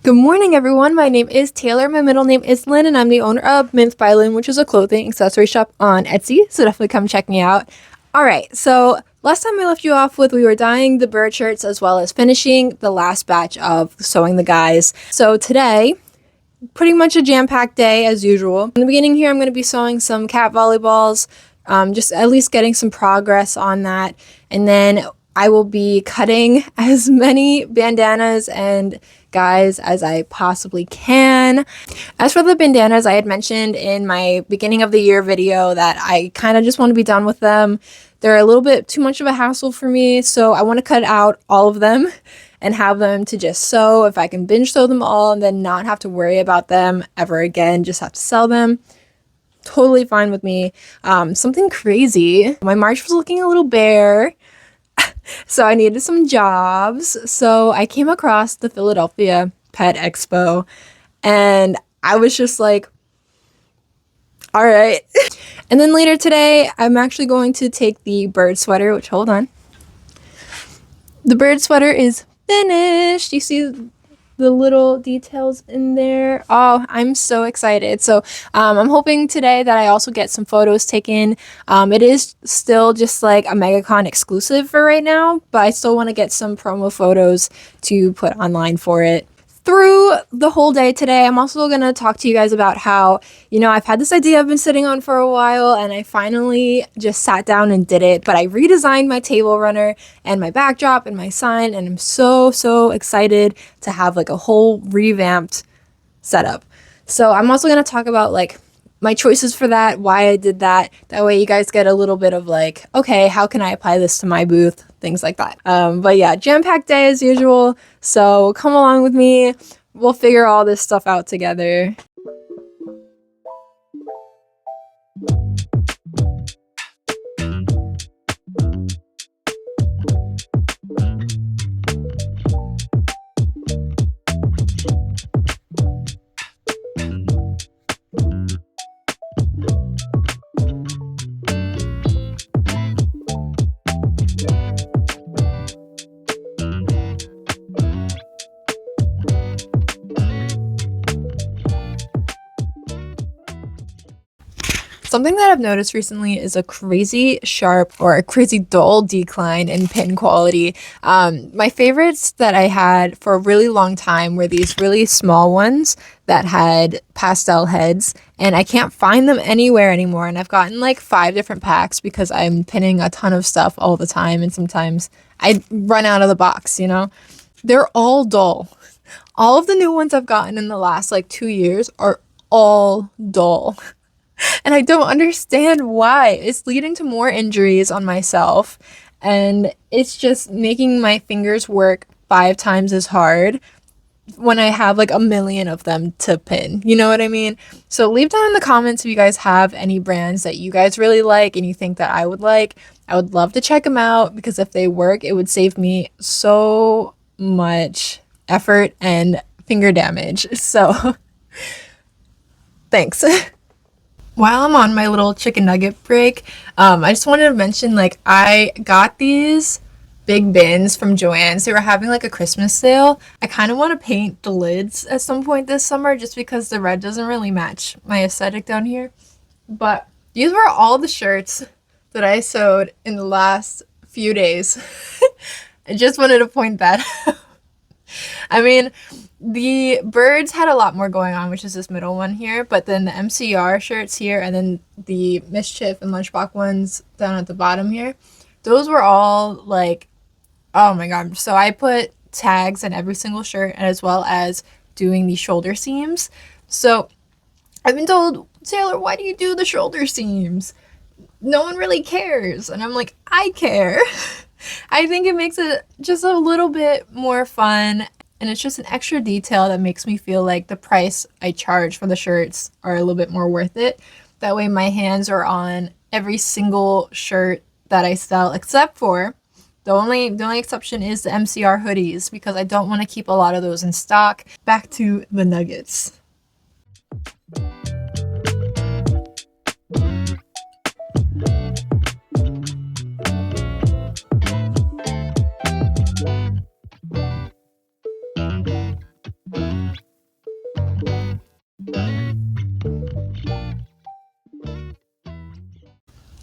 Good morning, everyone. My name is Taylor. My middle name is Lynn, and I'm the owner of Mint by Lynn, which is a clothing accessory shop on Etsy. So definitely come check me out. All right. So last time I left you off with we were dyeing the bird shirts as well as finishing the last batch of sewing the guys. So today, pretty much a jam-packed day as usual. In the beginning here, I'm going to be sewing some cat volleyballs, just at least getting some progress on that. And then I will be cutting as many bandanas and guys as I possibly can. As for the bandanas, I had mentioned in my beginning of the year video that I kind of just want to be done with them. They're a little bit too much of a hassle for me, so I want to cut out all of them and have them to just sew. If I can binge sew them all and then not have to worry about them ever again, just have to sell them, totally fine with me. Something crazy. My March was looking a little bare, so I needed some jobs. So I came across the Philadelphia Pet Expo and I was just like, all right. And then later today, I'm actually going to take the bird sweater, which hold on. The bird sweater is finished. You see the little details in there. Oh, I'm so excited. So I'm hoping today that I also get some photos taken. It is still just like a MegaCon exclusive for right now, but I still want to get some promo photos to put online for it. Through the whole day today, I'm also going to talk to you guys about how, I've had this idea I've been sitting on for a while and I finally just sat down and did it. But I redesigned my table runner and my backdrop and my sign, and I'm so excited to have like a whole revamped setup. So I'm also going to talk about like my choices for that, why I did that. That way you guys get a little bit of like, okay, how can I apply this to my booth? Things like that. But yeah, jam-packed day as usual. So come along with me. We'll figure all this stuff out together. Something that I've noticed recently is a crazy sharp or a crazy dull decline in pin quality. My favorites that I had for a really long time were these really small ones that had pastel heads, and I can't find them anywhere anymore. And I've gotten like 5 different packs because I'm pinning a ton of stuff all the time, and sometimes I run out of the box, They're all dull. All of the new ones I've gotten in the last like 2 years are all dull. And I don't understand why. It's leading to more injuries on myself, and it's just making my fingers work 5 times as hard when I have like a million of them to pin. You know what I mean? So leave down in the comments if you guys have any brands that you guys really like and you think that I would like. I would love to check them out because if they work, it would save me so much effort and finger damage. So thanks. While I'm on my little chicken nugget break, I just wanted to mention, like, I got these big bins from Joann's. They were having, like, a Christmas sale. I kind of want to paint the lids at some point this summer just because the red doesn't really match my aesthetic down here. But these were all the shirts that I sewed in the last few days. I just wanted to point that out. I mean, the birds had a lot more going on, which is this middle one here, but then the MCR shirts here and then the Mischief and Lunchbox ones down at the bottom here, those were all like, oh my god. So I put tags in every single shirt as well as doing the shoulder seams. So I've been told, Taylor, why do you do the shoulder seams? No one really cares. And I'm like, I care. I think it makes it just a little bit more fun, and it's just an extra detail that makes me feel like the price I charge for the shirts are a little bit more worth it. That way my hands are on every single shirt that I sell, except for the only exception is the MCR hoodies, because I don't want to keep a lot of those in stock. Back to the nuggets.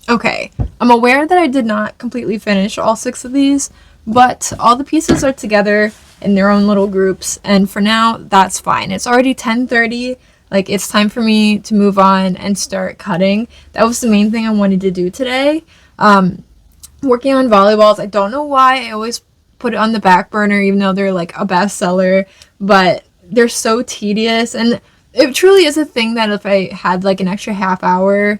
Okay, I'm aware that I did not completely finish all 6 of these, but all the pieces are together in their own little groups, and for now, that's fine. It's already 10:30, like it's time for me to move on and start cutting. That was the main thing I wanted to do today. Working on volleyballs, I don't know why I always put it on the back burner, even though they're like a bestseller, but they're so tedious, and it truly is a thing that if I had like an extra half hour,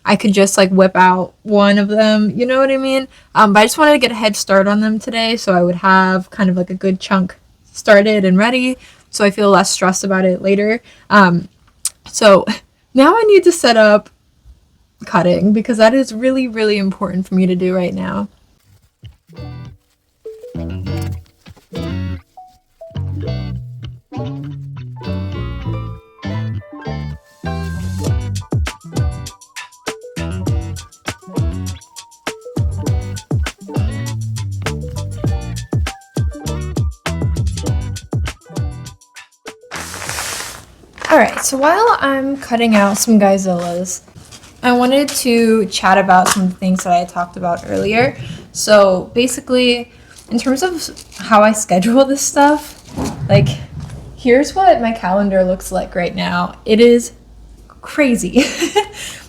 I could just like whip out one of them, you know what I mean? But I just wanted to get a head start on them today so I would have kind of like a good chunk started and ready so I feel less stressed about it later. So now I need to set up cutting because that is really, really important for me to do right now. Alright, so while I'm cutting out some Godzillas, I wanted to chat about some of the things that I talked about earlier. So basically, in terms of how I schedule this stuff, like here's what my calendar looks like right now. It is crazy.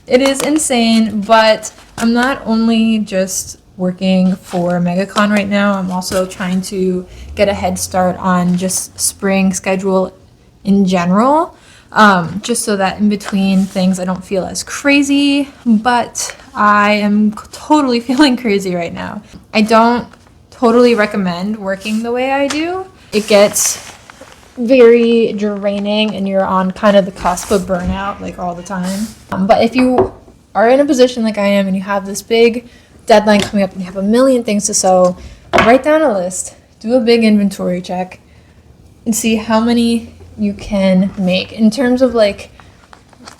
It is insane, but I'm not only just working for MegaCon right now, I'm also trying to get a head start on just spring schedule in general, just so that in between things I don't feel as crazy, but I am totally feeling crazy right now. I don't totally recommend working the way I do. It gets very draining and you're on kind of the cusp of burnout like all the time. But if you are in a position like I am and you have this big deadline coming up and you have a million things to sew, write down a list, do a big inventory check, and see how many you can make in terms of like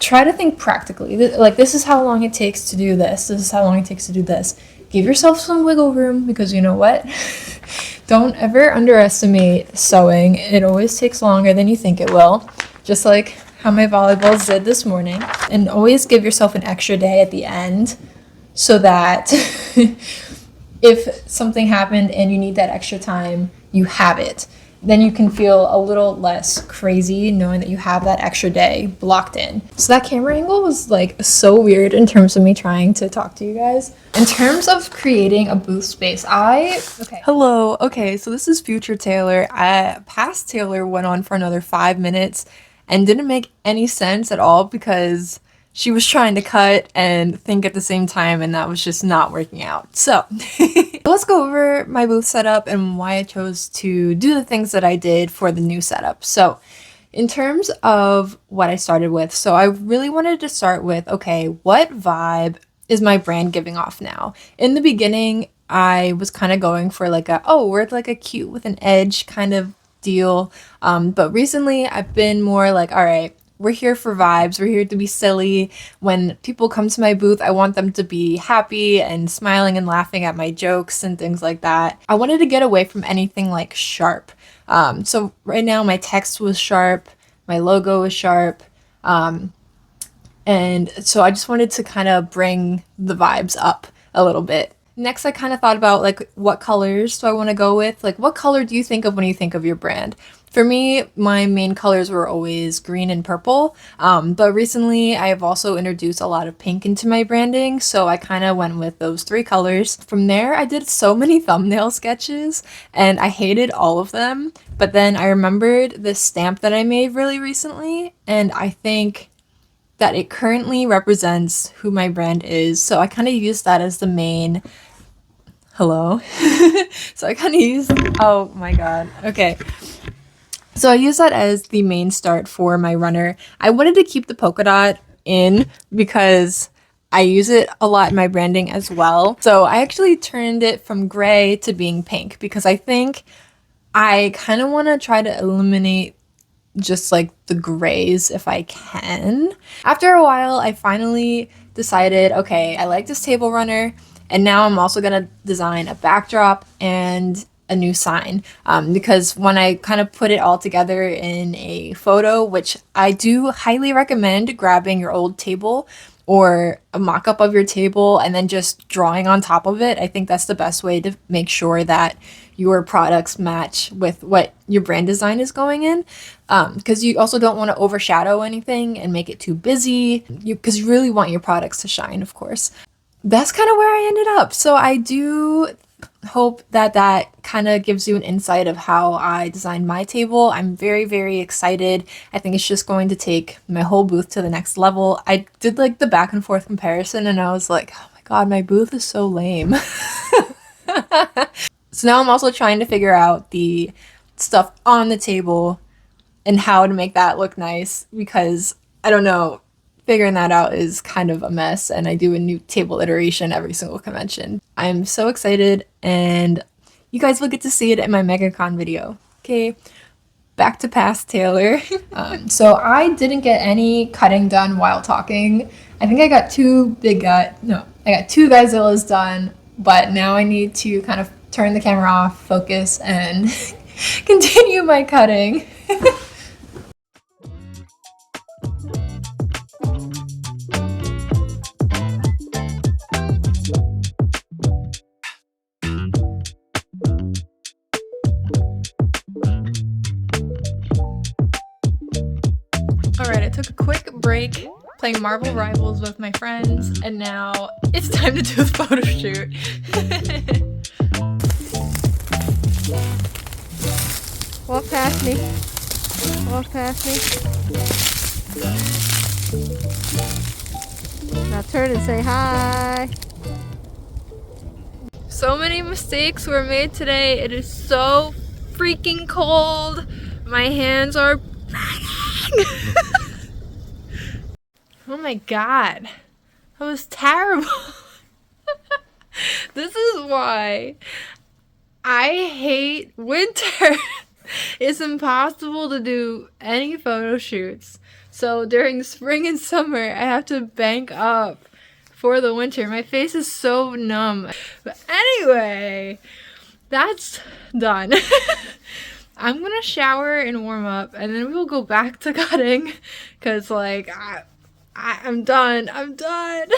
try to think practically. Like this is how long it takes to do this is how long it takes to do this. Give yourself some wiggle room because you know what? Don't ever underestimate sewing. It always takes longer than you think it will, just like how my volleyballs did this morning. And always give yourself an extra day at the end so that if something happened and you need that extra time, you have it. Then you can feel a little less crazy knowing that you have that extra day blocked in. So that camera angle was like so weird in terms of me trying to talk to you guys. In terms of creating a booth space, Hello. Okay, so this is future Taylor. Past Taylor went on for another 5 minutes and didn't make any sense at all because she was trying to cut and think at the same time, and that was just not working out. So let's go over my booth setup and why I chose to do the things that I did for the new setup. So in terms of what I started with, so I really wanted to start with, okay, what vibe is my brand giving off now? In the beginning, I was kind of going for like we're like a cute with an edge kind of deal. But recently I've been more like, all right, we're here for vibes. We're here to be silly. When people come to my booth, I want them to be happy and smiling and laughing at my jokes and things like that. I wanted to get away from anything like sharp. So right now my text was sharp, my logo was sharp. And so I just wanted to kind of bring the vibes up a little bit. Next, I kind of thought about like what colors do I want to go with? Like what color do you think of when you think of your brand? For me, my main colors were always green and purple, but recently I have also introduced a lot of pink into my branding, so I kind of went with those 3 colors. From there, I did so many thumbnail sketches, and I hated all of them, but then I remembered this stamp that I made really recently, and I think that it currently represents who my brand is, so I kind of used that as the main... Hello? So I kind of used... Oh my god. Okay. So I use that as the main start for my runner. I wanted to keep the polka dot in because I use it a lot in my branding as well. So I actually turned it from gray to being pink because I think I kind of want to try to eliminate just like the grays if I can. After a while, I finally decided, okay, I like this table runner, and now I'm also gonna design a backdrop and a new sign, because when I kind of put it all together in a photo, which I do highly recommend grabbing your old table or a mock-up of your table and then just drawing on top of it. I think that's the best way to make sure that your products match with what your brand design is going in, because you also don't want to overshadow anything and make it too busy, because you really want your products to shine, of course. That's kind of where I ended up. So I do hope that that kind of gives you an insight of how I designed my table. I'm very, very excited. I think it's just going to take my whole booth to the next level. I did like the back and forth comparison and I was like, oh my god, my booth is so lame. So now I'm also trying to figure out the stuff on the table and how to make that look nice, because I don't know, figuring that out is kind of a mess, and I do a new table iteration every single convention. I'm so excited, and you guys will get to see it in my MegaCon video. Okay, back to past Taylor. So I didn't get any cutting done while talking. I think I got two Guyzillas done, but now I need to kind of turn the camera off, focus, and continue my cutting. Alright, I took a quick break playing Marvel Rivals with my friends, and now it's time to do a photo shoot. Walk past me. Walk past me. Now turn and say hi. So many mistakes were made today. It is so freaking cold. My hands are burning. Oh my god. That was terrible. This is why I hate winter. It's impossible to do any photo shoots. So during spring and summer, I have to bank up for the winter. My face is so numb. But anyway, that's done. I'm gonna shower and warm up, and then we will go back to cutting, because like I'm done. I'm done.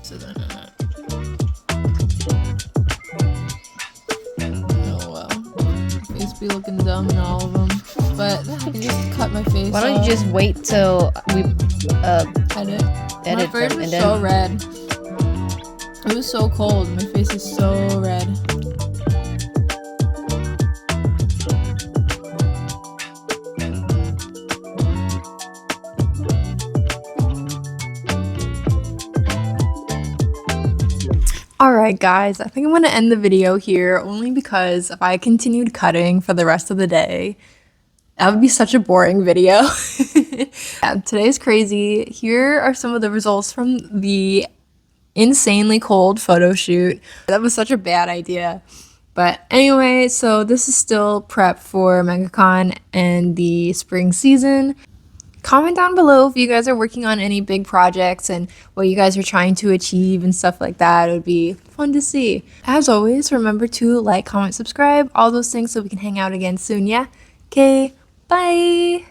So then, oh well, face be looking dumb in all of them, but I can just cut my face. Why don't you just wait till we edit? My face them, was and then so red. It was so cold. My face is so red. Alright guys, I think I'm going to end the video here, only because if I continued cutting for the rest of the day, that would be such a boring video. Yeah, today's crazy. Here are some of the results from the insanely cold photo shoot. That was such a bad idea. But anyway, so this is still prep for MegaCon and the spring season. Comment down below if you guys are working on any big projects and what you guys are trying to achieve and stuff like that. It would be fun to see. As always, remember to like, comment, subscribe, all those things, so we can hang out again soon, yeah? Okay, bye!